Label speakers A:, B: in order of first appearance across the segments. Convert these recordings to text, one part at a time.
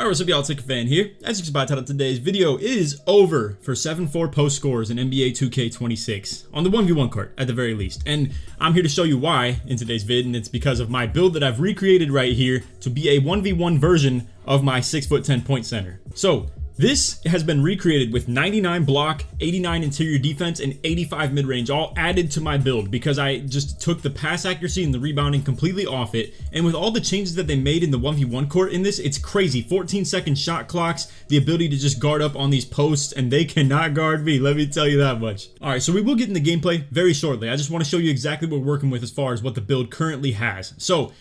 A: Alright, what's up y'all, LakerFan here. As you can spot out, today's video is over for 7-4 post scores in NBA 2K26 on the 1v1 court at the very least. And I'm here to show you why in today's vid, and it's because of my build that I've recreated right here to be a 1v1 version of my 6'10" point center. So this has been recreated with 99 block, 89 interior defense, and 85 mid-range all added to my build because I just took the pass accuracy and the rebounding completely off it. And with all the changes that they made in the 1v1 court in this, it's crazy. 14-second shot clocks, the ability to just guard up on these posts, and they cannot guard me, let me tell you that much. Alright, so we will get into gameplay very shortly. I just want to show you exactly what we're working with as far as what the build currently has. So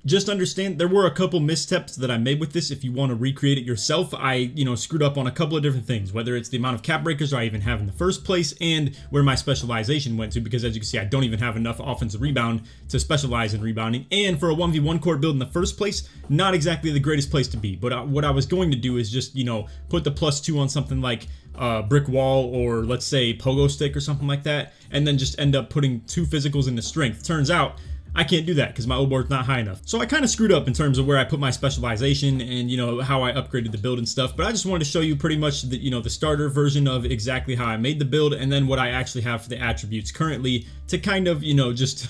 A: just understand there were a couple missteps that I made with this. If you want to recreate it yourself, I screwed up on a couple of different things, whether it's the amount of cap breakers I even have in the first place and where my specialization went to, because as you can see, I don't even have enough offensive rebound to specialize in rebounding. And for a 1v1 court build in the first place, not exactly the greatest place to be. But what I was going to do is just, put the +2 on something like brick wall, or let's say pogo stick or something like that, and then just end up putting 2 physicals into strength. Turns out I can't do that because my O board's not high enough. So I kind of screwed up in terms of where I put my specialization and how I upgraded the build and stuff. But I just wanted to show you pretty much the the starter version of exactly how I made the build, and then what I actually have for the attributes currently to kind of just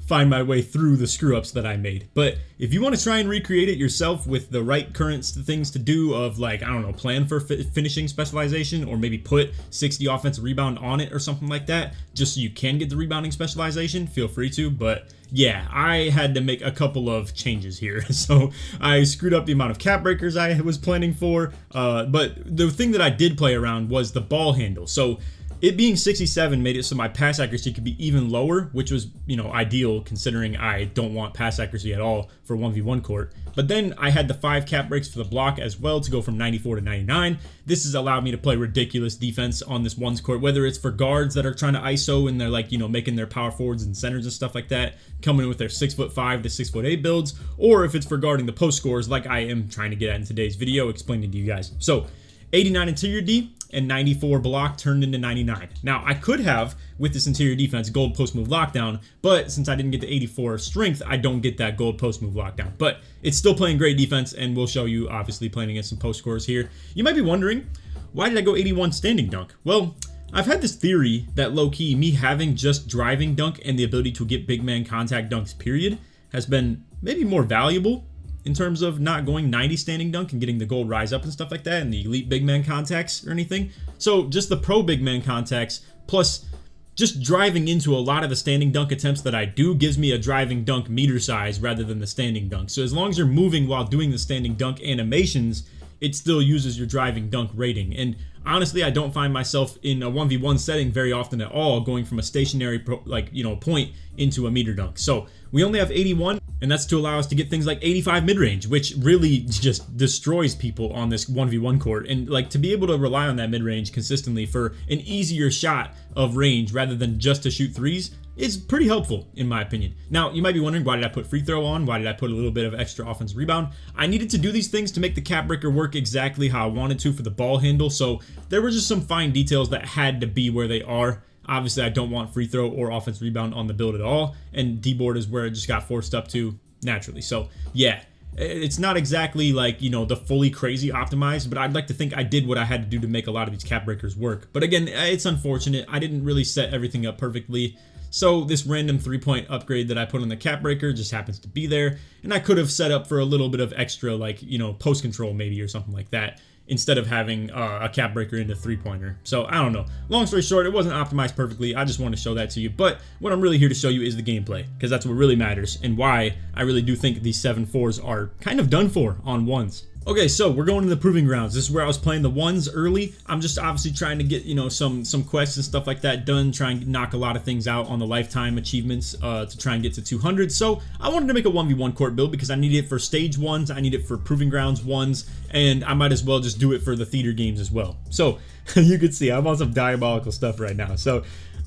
A: find my way through the screw ups that I made. But if you want to try and recreate it yourself with the right current things to do of, like, I don't know, plan for finishing specialization, or maybe put 60 offensive rebound on it or something like that, just so you can get the rebounding specialization, feel free to. But yeah, I had to make a couple of changes here. So I screwed up the amount of cap breakers I was planning for. But the thing that I did play around was the ball handle. So it being 67 made it so my pass accuracy could be even lower, which was, ideal considering I don't want pass accuracy at all for 1v1 court. But then I had the 5 cap breaks for the block as well to go from 94 to 99. This has allowed me to play ridiculous defense on this ones court, whether it's for guards that are trying to ISO and they're like, making their power forwards and centers and stuff like that, coming in with their 6'5" to 6'8" builds, or if it's for guarding the post scores like I am trying to get at in today's video explaining to you guys. So 89 interior D and 94 block turned into 99. Now, I could have, with this interior defense, gold post move lockdown, but since I didn't get the 84 strength, I don't get that gold post move lockdown. But it's still playing great defense, and we'll show you, obviously, playing against some post scores here. You might be wondering, why did I go 81 standing dunk? Well, I've had this theory that low-key, me having just driving dunk and the ability to get big man contact dunks, period, has been maybe more valuable in terms of not going 90 standing dunk and getting the gold rise up and stuff like that and the elite big man contacts or anything. So just the pro big man contacts plus just driving into a lot of the standing dunk attempts that I do gives me a driving dunk meter size rather than the standing dunk. So as long as you're moving while doing the standing dunk animations, it still uses your driving dunk rating. And honestly, I don't find myself in a 1v1 setting very often at all going from a stationary point into a meter dunk. So we only have 81, and that's to allow us to get things like 85 mid-range, which really just destroys people on this 1v1 court. And like, to be able to rely on that mid-range consistently for an easier shot of range rather than just to shoot threes is pretty helpful in my opinion. Now, you might be wondering, why did I put free throw on? Why did I put a little bit of extra offensive rebound? I needed to do these things to make the cap breaker work exactly how I wanted to for the ball handle. So there were just some fine details that had to be where they are. Obviously, I don't want free throw or offensive rebound on the build at all, and D-board is where it just got forced up to naturally. So yeah, it's not exactly like, the fully crazy optimized, but I'd like to think I did what I had to do to make a lot of these cap breakers work. But again, it's unfortunate. I didn't really set everything up perfectly. So this random 3-point upgrade that I put on the cap breaker just happens to be there. And I could have set up for a little bit of extra, like, post control maybe or something like that, instead of having a cap breaker into 3-pointer. So I don't know. Long story short, it wasn't optimized perfectly. I just wanted to show that to you. But what I'm really here to show you is the gameplay, because that's what really matters and why I really do think these 7-4s are kind of done for on ones. Okay, so we're going to the proving grounds. This is where I was playing the ones early. I'm just obviously trying to get, some quests and stuff like that done, trying to knock a lot of things out on the lifetime achievements to try and get to 200. So I wanted to make a 1v1 court build because I need it for stage ones, I need it for proving grounds ones, and I might as well just do it for the theater games as well. So you can see I'm on some diabolical stuff right now. So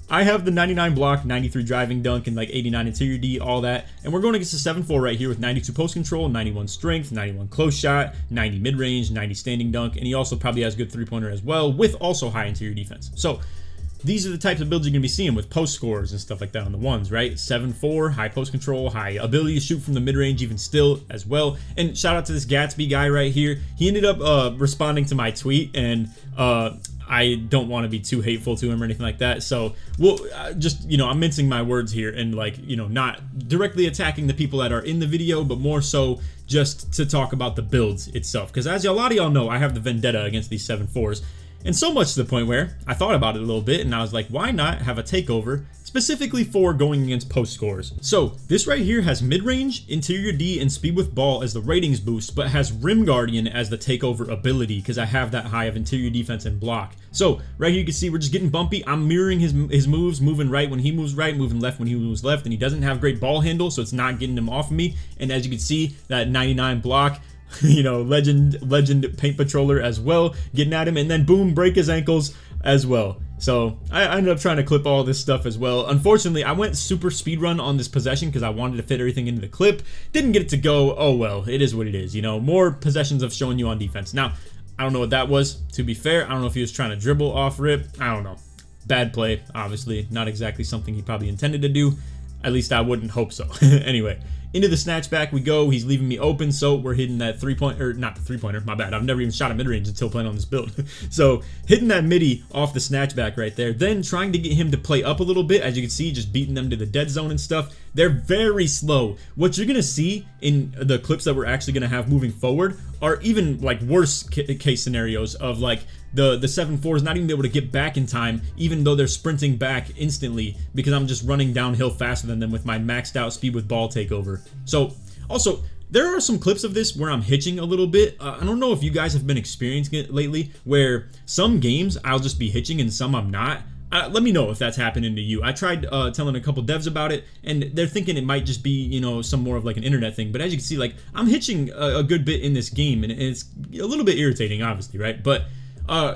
A: I have the 99 block, 93 driving dunk, and like 89 interior D, all that. And we're going against the 7-4 right here with 92 post control, 91 strength, 91 close shot, 90 mid-range, 90 standing dunk, and he also probably has good 3-pointer as well with also high interior defense. So these are the types of builds you're going to be seeing with post scores and stuff like that on the ones, right? 7-4, high post control, high ability to shoot from the mid-range even still as well. And shout out to this Gatsby guy right here. He ended up responding to my tweet, and I don't want to be too hateful to him or anything like that. So we'll just, you know, I'm mincing my words here and, like, you know, not directly attacking the people that are in the video, but more so just to talk about the builds itself. Because as a lot of y'all know, I have the vendetta against these 7-4s. And so much to the point where I thought about it a little bit and I was like, why not have a takeover specifically for going against post scores? So this right here has mid-range, interior D, and speed with ball as the ratings boost, but has Rim Guardian as the takeover ability because I have that high of interior defense and block. So right here you can see we're just getting bumpy. I'm mirroring his moves, moving right when he moves right, moving left when he moves left, and he doesn't have great ball handle, so it's not getting him off of me. And as you can see, that 99 block, you know, legend paint patroller as well, getting at him, and then boom, break his ankles as well. So I ended up trying to clip all this stuff as well. Unfortunately, I went super speedrun on this possession because I wanted to fit everything into the clip. Didn't get it to go. Oh well, it is what it is. You know, more possessions of showing you on defense. Now, I don't know what that was, to be fair. I don't know if he was trying to dribble off rip. I don't know. Bad play, obviously. Not exactly something he probably intended to do. At least I wouldn't hope so. Anyway, into the snatchback we go. He's leaving me open, so we're hitting that three-pointer, not the three-pointer, my bad. I've never even shot a mid-range until playing on this build. So hitting that midi off the snatchback right there, then trying to get him to play up a little bit. As you can see, just beating them to the dead zone and stuff. They're very slow. What you're gonna see in the clips that we're actually gonna have moving forward are even like worse case scenarios of like the 7-4s not even be able to get back in time, even though they're sprinting back instantly because I'm just running downhill faster than them with my maxed out speed with ball takeover. So also, there are some clips of this where I'm hitching a little bit. I don't know if you guys have been experiencing it lately, where some games I'll just be hitching and some I'm not. Let me know if that's happening to you. I tried telling a couple devs about it, and they're thinking it might just be, you know, some more of like an internet thing. But as you can see, like, I'm hitching a good bit in this game, and it's a little bit irritating, obviously, right? But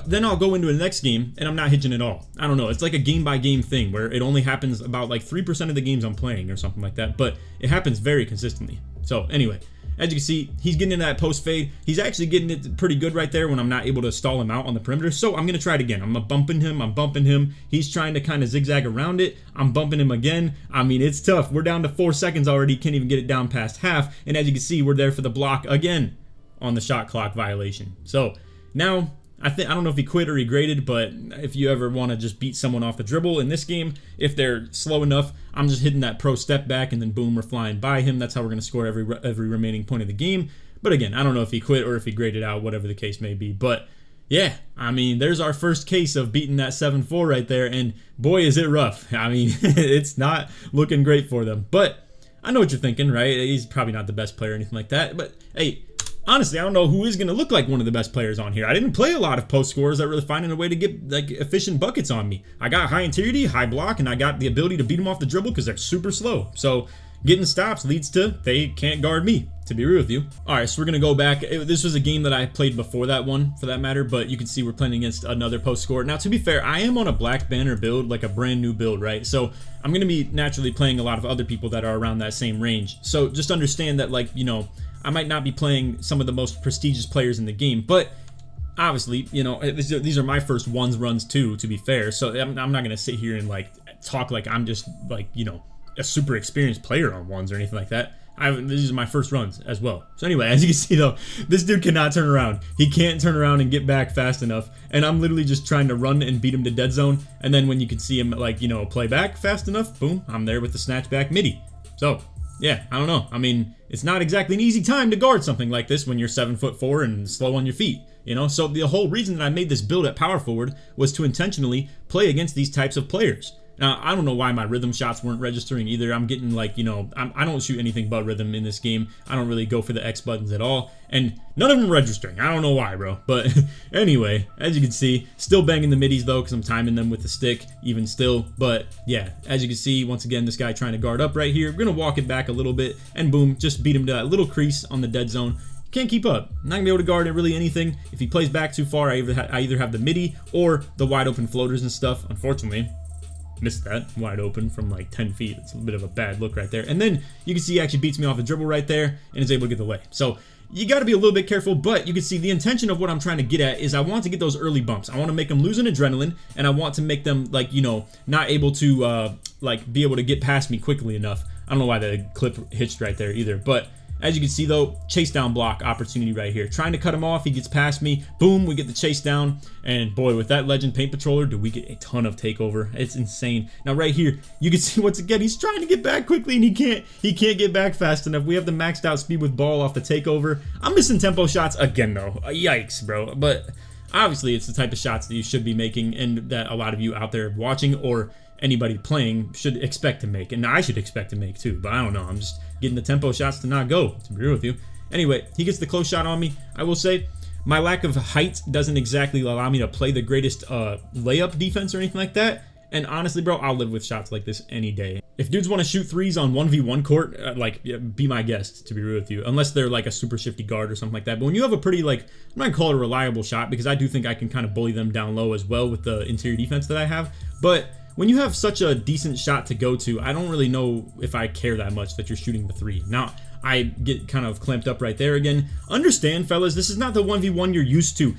A: then I'll go into the next game, and I'm not hitching at all. I don't know. It's like a game-by-game thing where it only happens about like 3% of the games I'm playing or something like that. But it happens very consistently. So anyway, as you can see, he's getting into that post fade. He's actually getting it pretty good right there when I'm not able to stall him out on the perimeter. So I'm going to try it again. I'm bumping him. He's trying to kind of zigzag around it. I'm bumping him again. I mean, it's tough. We're down to 4 seconds already. Can't even get it down past half. And as you can see, we're there for the block again on the shot clock violation. So now, I don't know if he quit or he graded, but if you ever want to just beat someone off the dribble in this game, if they're slow enough, I'm just hitting that pro step back and then boom, we're flying by him. That's how we're going to score every remaining point of the game. But again, I don't know if he quit or if he graded out, whatever the case may be. But yeah, I mean, there's our first case of beating that 7-4 right there, and boy, is it rough. I mean, it's not looking great for them. But I know what you're thinking, right? He's probably not the best player or anything like that. But hey, honestly, I don't know who is going to look like one of the best players on here. I didn't play a lot of post scorers that really finding a way to get like efficient buckets on me. I got high interiority, high block, and I got the ability to beat them off the dribble because they're super slow. So getting stops leads to they can't guard me, to be real with you. All right, so we're going to go back. This was a game that I played before that one, for that matter, but you can see we're playing against another post scorer. Now, to be fair, I am on a black banner build, like a brand new build, right? So I'm going to be naturally playing a lot of other people that are around that same range. So just understand that, like, you know, I might not be playing some of the most prestigious players in the game, but obviously, you know, these are my first ones runs too, to be fair. So I'm not going to sit here and like talk like I'm just like, you know, a super experienced player on ones or anything like that. These are my first runs as well. So anyway, as you can see though, this dude cannot turn around. He can't turn around and get back fast enough. And I'm literally just trying to run and beat him to dead zone. And then when you can see him like, you know, play back fast enough, boom, I'm there with the snatchback midi. So yeah, I don't know. I mean, it's not exactly an easy time to guard something like this when you're 7'4" and slow on your feet, you know? So the whole reason that I made this build at power forward was to intentionally play against these types of players. Now, I don't know why my rhythm shots weren't registering either. I'm getting like, you know, I don't shoot anything but rhythm in this game. I don't really go for the X buttons at all. And none of them registering. I don't know why, bro. But anyway, as you can see, still banging the middies though, because I'm timing them with the stick even still. But yeah, as you can see, once again, this guy trying to guard up right here. We're going to walk it back a little bit and boom, just beat him to that little crease on the dead zone. Can't keep up. I'm not gonna be able to guard really anything. If he plays back too far, I either have the midi or the wide open floaters and stuff. Unfortunately, missed that wide open from like 10 feet. It's a bit of a bad look right there. And then you can see he actually beats me off a dribble right there and is able to get the lay. So you got to be a little bit careful, but you can see the intention of what I'm trying to get at is I want to get those early bumps. I want to make them lose an adrenaline, and I want to make them, like, you know, not able to, like, be able to get past me quickly enough. I don't know why the clip hitched right there either, but as you can see though, chase down block opportunity right here. Trying to cut him off, he gets past me. Boom, we get the chase down. And boy, with that Legend Paint Patroller, do we get a ton of takeover. It's insane. Now right here, you can see once again, he's trying to get back quickly and he can't get back fast enough. We have the maxed out speed with ball off the takeover. I'm missing tempo shots again though. Yikes, bro. But obviously it's the type of shots that you should be making and that a lot of you out there watching or anybody playing should expect to make, and I should expect to make too, but I don't know, I'm just getting the tempo shots to not go, to be real with you. Anyway, he gets the close shot on me. I will say my lack of height doesn't exactly allow me to play the greatest layup defense or anything like that, and honestly bro, I'll live with shots like this any day. If dudes want to shoot threes on 1v1 court, like, be my guest, to be real with you, unless they're like a super shifty guard or something like that. But when you have a pretty, like, I'm not gonna call it a reliable shot because I do think I can kind of bully them down low as well with the interior defense that I have, but when you have such a decent shot to go to, I don't really know if I care that much that you're shooting the three. Now, I get kind of clamped up right there again. Understand, fellas, this is not the 1v1 you're used to.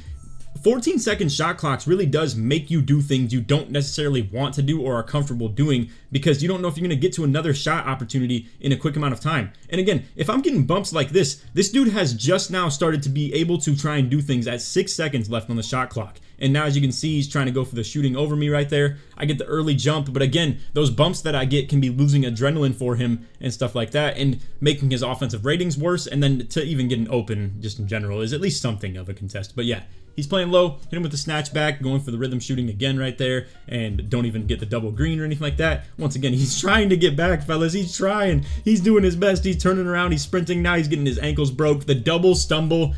A: 14-second shot clocks really does make you do things you don't necessarily want to do or are comfortable doing because you don't know if you're going to get to another shot opportunity in a quick amount of time. And again, if I'm getting bumps like this dude has just now started to be able to try and do things at 6 seconds left on the shot clock. And now as you can see, he's trying to go for the shooting over me right there. I get the early jump, but again, those bumps that I get can be losing adrenaline for him and stuff like that and making his offensive ratings worse. And then to even get an open just in general is at least something of a contest. But yeah, he's playing low, hit him with the snatch back, going for the rhythm shooting again right there, and don't even get the double green or anything like that. Once again, he's trying to get back, fellas. He's trying. He's doing his best. He's turning around. He's sprinting. Now he's getting his ankles broke. The double stumble,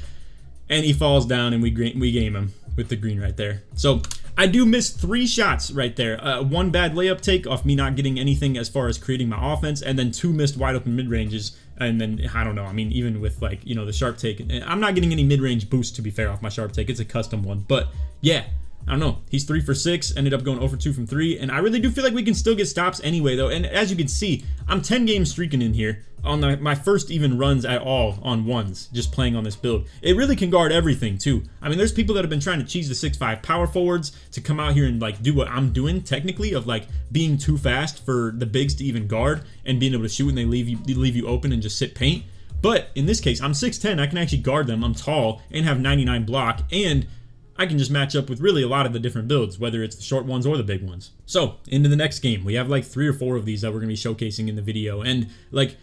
A: and he falls down, and we game him with the green right there. So I do miss 3 shots right there. 1 bad layup take off me not getting anything as far as creating my offense, and then 2 missed wide open mid-ranges. And then, I don't know, I mean, even with, like, you know, the sharp take, I'm not getting any mid-range boost, to be fair, off my sharp take. It's a custom one. But, yeah, I don't know. He's 3 for 6, ended up going 0 for 2 from 3, and I really do feel like we can still get stops anyway, though. And as you can see, I'm 10 games streaking in here on my first even runs at all on ones, just playing on this build. It really can guard everything, too. I mean, there's people that have been trying to cheese the 6'5 power forwards to come out here and, like, do what I'm doing, technically, of, like, being too fast for the bigs to even guard and being able to shoot when they leave you open and just sit paint. But in this case, I'm 6'10", I can actually guard them, I'm tall, and have 99 block, and I can just match up with really a lot of the different builds, whether it's the short ones or the big ones. So, into the next game. We have like 3 or 4 of these that we're going to be showcasing in the video, and like,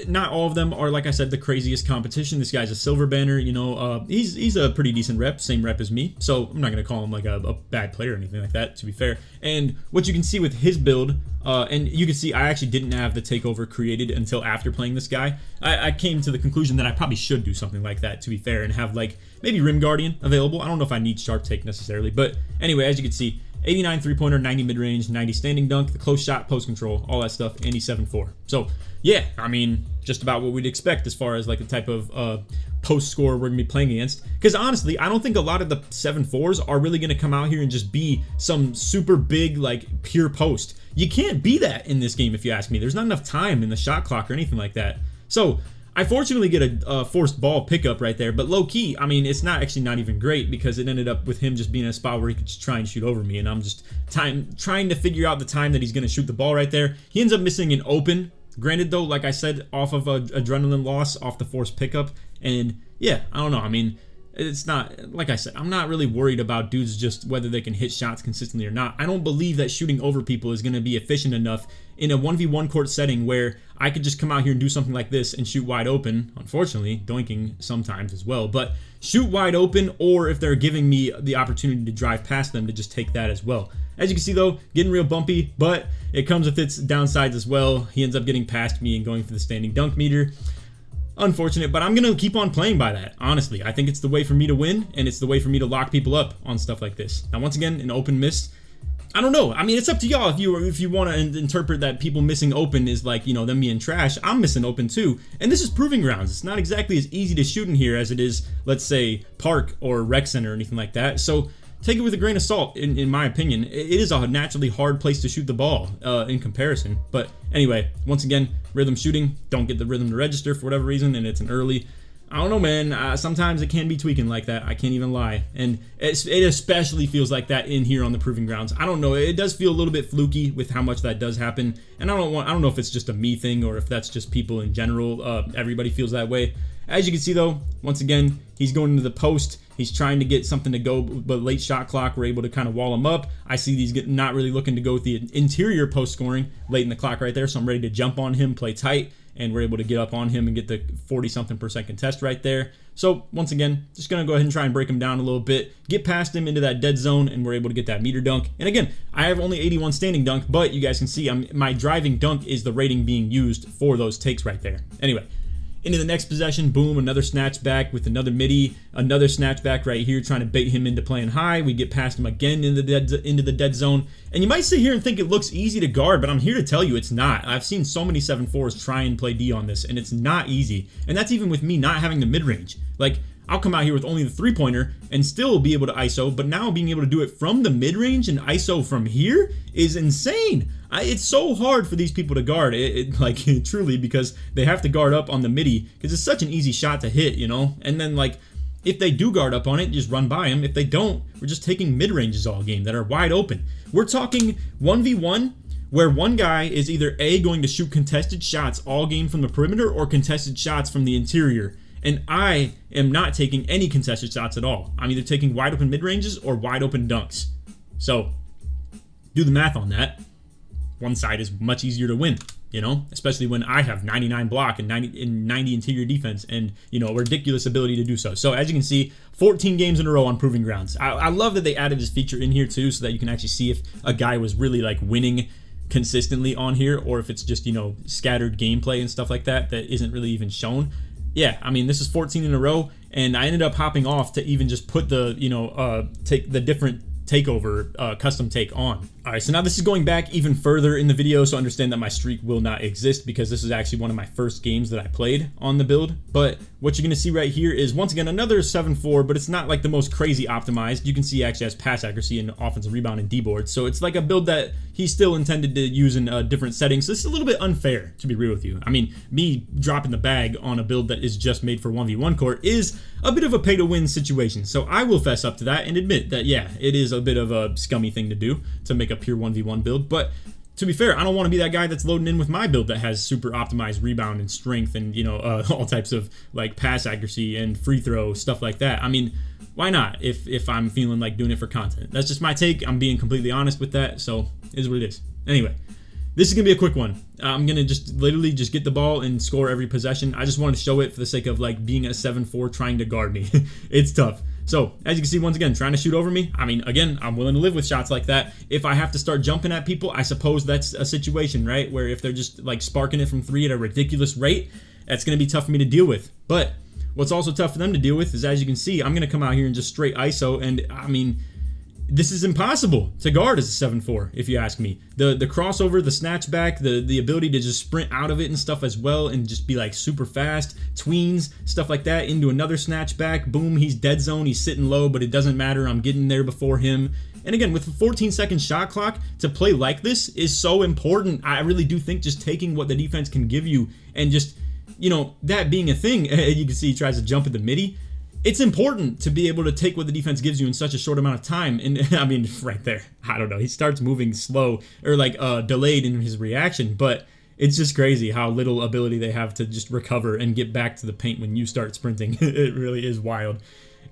A: not all of them are, like I said, the craziest competition. This guy's a silver banner, you know, he's a pretty decent rep, same rep as me, so I'm not going to call him like a bad player or anything like that, to be fair. And what you can see with his build, and you can see I actually didn't have the takeover created until after playing this guy. I came to the conclusion that I probably should do something like that, to be fair, and have like maybe Rim Guardian available. I don't know if I need sharp take necessarily, but anyway, as you can see, 89 three-pointer, 90 mid-range, 90 standing dunk, the close shot, post control, all that stuff, and he's 7'4". So, yeah, I mean, just about what we'd expect as far as like the type of post score we're going to be playing against. Because honestly, I don't think a lot of the 7'4s are really going to come out here and just be some super big, like, pure post. You can't be that in this game, if you ask me. There's not enough time in the shot clock or anything like that. So, I fortunately get a forced ball pickup right there, but low-key, I mean, it's not even great because it ended up with him just being in a spot where he could just try and shoot over me, and I'm just trying to figure out the time that he's going to shoot the ball right there. He ends up missing an open. Granted, though, like I said, off of a adrenaline loss, off the forced pickup, and yeah, I don't know. I mean, it's not, like I said, I'm not really worried about dudes just whether they can hit shots consistently or not. I don't believe that shooting over people is going to be efficient enough in a 1v1 court setting where I could just come out here and do something like this and shoot wide open. Unfortunately, doinking sometimes as well, but shoot wide open, or if they're giving me the opportunity to drive past them, to just take that as well. As you can see though, getting real bumpy, but it comes with its downsides as well. He ends up getting past me and going for the standing dunk meter. Unfortunate, but I'm going to keep on playing by that, honestly. I think it's the way for me to win, and it's the way for me to lock people up on stuff like this. Now, once again, an open miss. I don't know. I mean, it's up to y'all if you want to interpret that people missing open is like, you know, them being trash. I'm missing open too, and this is proving grounds. It's not exactly as easy to shoot in here as it is, let's say, Park or Rec Center or anything like that. So take it with a grain of salt, in my opinion. It is a naturally hard place to shoot the ball in comparison. But anyway, once again, rhythm shooting. Don't get the rhythm to register for whatever reason, and it's an early. I don't know, man. Sometimes it can be tweaking like that. I can't even lie, and it especially feels like that in here on the Proving Grounds. I don't know. It does feel a little bit fluky with how much that does happen, and I don't know if it's just a me thing or if that's just people in general. Everybody feels that way. As you can see, though, once again, he's going into the post. He's trying to get something to go, but late shot clock, we're able to kind of wall him up. I see these not really looking to go with the interior post scoring late in the clock right there, so I'm ready to jump on him, play tight, and we're able to get up on him and get the 40-something% contest right there. So once again, just going to go ahead and try and break him down a little bit, get past him into that dead zone, and we're able to get that meter dunk. And again, I have only 81 standing dunk, but you guys can see my driving dunk is the rating being used for those takes right there. Anyway, into the next possession, boom, another snatch back with another midi, another snatch back right here, trying to bait him into playing high. We get past him again into the dead zone. And you might sit here and think it looks easy to guard, but I'm here to tell you it's not. I've seen so many 7-4s try and play D on this, and it's not easy. And that's even with me not having the mid-range. Like, I'll come out here with only the three-pointer and still be able to ISO, but now being able to do it from the mid-range and ISO from here is insane. It's so hard for these people to guard, like truly, because they have to guard up on the midi because it's such an easy shot to hit, you know? And then, like, if they do guard up on it, just run by them. If they don't, we're just taking mid-ranges all game that are wide open. We're talking 1v1 where one guy is either A, going to shoot contested shots all game from the perimeter or contested shots from the interior. And I am not taking any contested shots at all. I'm either taking wide open mid-ranges or wide open dunks. So, do the math on that. One side is much easier to win, you know, especially when I have 99 block and 90 interior defense and, you know, a ridiculous ability to do so. So, as you can see, 14 games in a row on Proving Grounds. I love that they added this feature in here, too, so that you can actually see if a guy was really, like, winning consistently on here or if it's just, you know, scattered gameplay and stuff like that that isn't really even shown. Yeah, I mean, this is 14 in a row, and I ended up hopping off to even just put the, you know, take the different takeover custom take on. All right, so now this is going back even further in the video, so understand that my streak will not exist because this is actually one of my first games that I played on the build. But what you're gonna see right here is once again another 7-4, but it's not like the most crazy optimized. You can see actually has pass accuracy and offensive rebound and D-board, so it's like a build that he still intended to use in different settings. So this is a little bit unfair, to be real with you. I mean, me dropping the bag on a build that is just made for 1v1 court is a bit of a pay-to-win situation. So I will fess up to that and admit that, yeah, it is a bit of a scummy thing to do to make a pure 1v1 build. But to be fair, I don't want to be that guy that's loading in with my build that has super optimized rebound and strength and, you know, all types of like pass accuracy and free throw, stuff like that. I mean, why not if I'm feeling like doing it for content? That's just my take. I'm being completely honest with that, so it is what it is. Anyway, this is going to be a quick one. I'm going to just literally just get the ball and score every possession. I just wanted to show it for the sake of like being a 7-4 trying to guard me. It's tough. So, as you can see, once again, trying to shoot over me. I mean, again, I'm willing to live with shots like that. If I have to start jumping at people, I suppose that's a situation, right? Where if they're just like sparking it from three at a ridiculous rate, that's going to be tough for me to deal with. But what's also tough for them to deal with is, as you can see, I'm going to come out here and just straight ISO. And I mean, this is impossible to guard as a 7-4, if you ask me. The crossover, the snatchback, the ability to just sprint out of it and stuff as well and just be like super fast, tweens, stuff like that, into another snatchback. Boom, he's dead zone, he's sitting low, but it doesn't matter. I'm getting there before him. And again, with a 14-second shot clock, to play like this is so important. I really do think just taking what the defense can give you and just, you know, that being a thing, you can see he tries to jump at the midi. It's important to be able to take what the defense gives you in such a short amount of time. And I mean, right there, I don't know. He starts moving slow or like delayed in his reaction, but it's just crazy how little ability they have to just recover and get back to the paint when you start sprinting. It really is wild.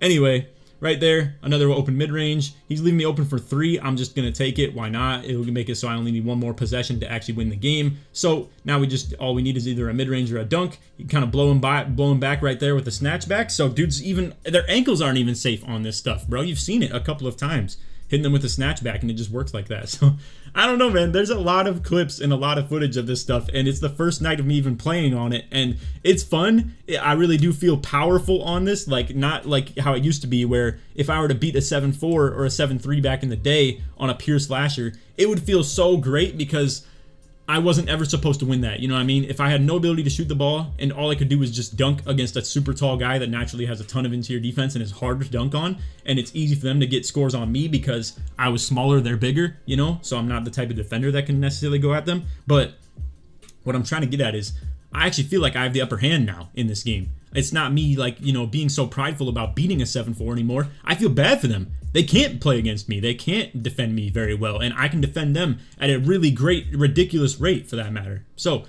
A: Anyway, right there, another open mid-range. He's leaving me open for three. I'm just going to take it. Why not? It'll make it so I only need one more possession to actually win the game. So now all we need is either a mid-range or a dunk. You kind of blow him back right there with the snatchback. So dudes, even their ankles aren't even safe on this stuff, bro. You've seen it a couple of times. Hitting them with a snatchback, and it just works like that. So I don't know, man. There's a lot of clips and a lot of footage of this stuff, and it's the first night of me even playing on it, and it's fun. I really do feel powerful on this, like not like how it used to be, where if I were to beat a 7-4 or a 7-3 back in the day on a pure slasher, it would feel so great because I wasn't ever supposed to win that. You know what I mean? If I had no ability to shoot the ball and all I could do was just dunk against a super tall guy that naturally has a ton of interior defense and is hard to dunk on, and it's easy for them to get scores on me because I was smaller, they're bigger, you know? So I'm not the type of defender that can necessarily go at them. But what I'm trying to get at is I actually feel like I have the upper hand now in this game. It's not me like, you know, being so prideful about beating a 7-4 anymore. I feel bad for them. They can't play against me. They can't defend me very well, and I can defend them at a really great, ridiculous rate for that matter. So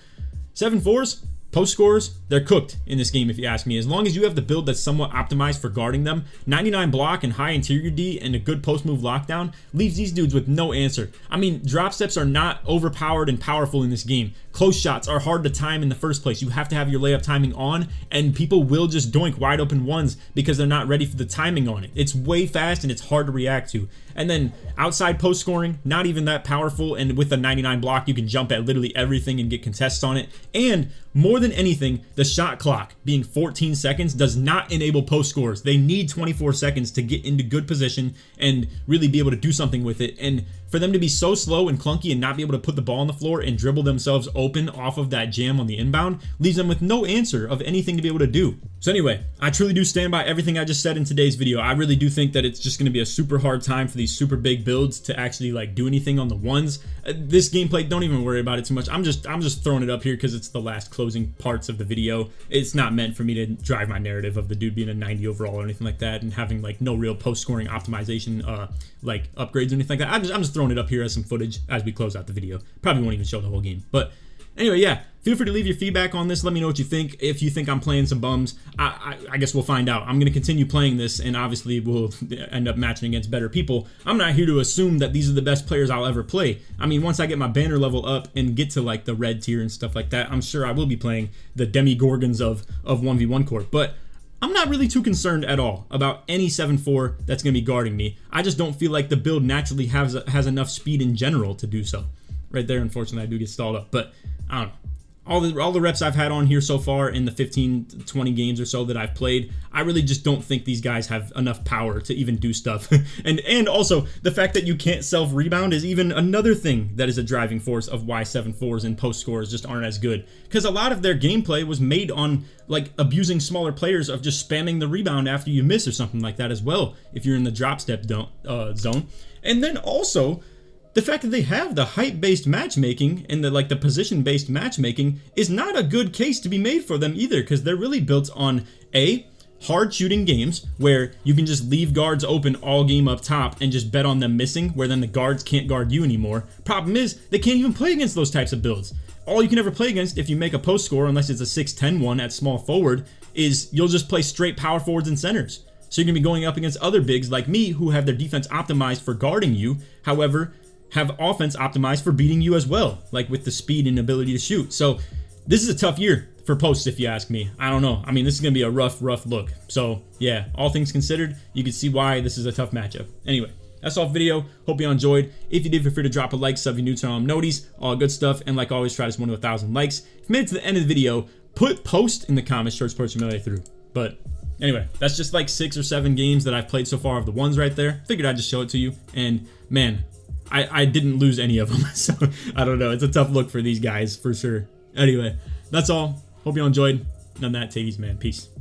A: 7-4s, post scores, they're cooked in this game if you ask me. As long as you have the build that's somewhat optimized for guarding them, 99 block and high interior D and a good post move lockdown leaves these dudes with no answer. I mean, drop steps are not overpowered and powerful in this game. Close shots are hard to time in the first place. You have to have your layup timing on, and people will just doink wide open ones because they're not ready for the timing on it. It's way fast and it's hard to react to. And then outside post scoring, not even that powerful, and with a 99 block you can jump at literally everything and get contests on it. And more than anything, the shot clock being 14 seconds does not enable post scores. They need 24 seconds to get into good position and really be able to do something with it. And for them to be so slow and clunky and not be able to put the ball on the floor and dribble themselves open off of that jam on the inbound leaves them with no answer of anything to be able to do. So anyway, I truly do stand by everything I just said in today's video. I really do think that it's just going to be a super hard time for these super big builds to actually like do anything on the ones. This gameplay, don't even worry about it too much. I'm just throwing it up here because it's the last closing parts of the video. It's not meant for me to drive my narrative of the dude being a 90 overall or anything like that and having like no real post scoring optimization like upgrades or anything like that. I'm just throwing it up here as some footage as we close out the video. Probably won't even show the whole game, but anyway, yeah, feel free to leave your feedback on this. Let me know what you think. If you think I'm playing some bums, I guess we'll find out. I'm going to continue playing this, and obviously we'll end up matching against better people. I'm not here to assume that these are the best players I'll ever play. I mean, once I get my banner level up and get to like the red tier and stuff like that, I'm sure I will be playing the demigorgons of 1v1 court. But I'm not really too concerned at all about any 7-4 that's going to be guarding me. I just don't feel like the build naturally has enough speed in general to do so. Right there, unfortunately, I do get stalled up, but I don't know. All the reps I've had on here so far in the 15-20 games or so that I've played, I really just don't think these guys have enough power to even do stuff. and also, the fact that you can't self-rebound is even another thing that is a driving force of why 7-4s and post scores just aren't as good. Because a lot of their gameplay was made on like abusing smaller players of just spamming the rebound after you miss or something like that as well, if you're in the drop step zone. And then also, the fact that they have the height-based matchmaking and the position-based matchmaking is not a good case to be made for them either, because they're really built on hard shooting games where you can just leave guards open all game up top and just bet on them missing, where then the guards can't guard you anymore. Problem is, they can't even play against those types of builds. All you can ever play against if you make a post score, unless it's a 6'10" one at small forward, is you'll just play straight power forwards and centers. So you're going to be going up against other bigs like me who have their defense optimized for guarding you, however, have offense optimized for beating you as well, like with the speed and ability to shoot. So this is a tough year for posts if you ask me. I don't know. I mean, this is going to be a rough look. So yeah, all things considered, you can see why this is a tough matchup. Anyway, that's all for the video. Hope you all enjoyed. If you did, feel free to drop a like, sub if you're new to noties, all good stuff. And like always, try this one to 1,000 likes. If you made it to the end of the video, put post in the comments, short sports your way through. But anyway, that's just like 6 or 7 games that I've played so far of the ones right there. Figured I'd just show it to you. And man, I didn't lose any of them, so I don't know. It's a tough look for these guys for sure. Anyway, that's all. Hope you all enjoyed. And on that, take it easy, man. Peace.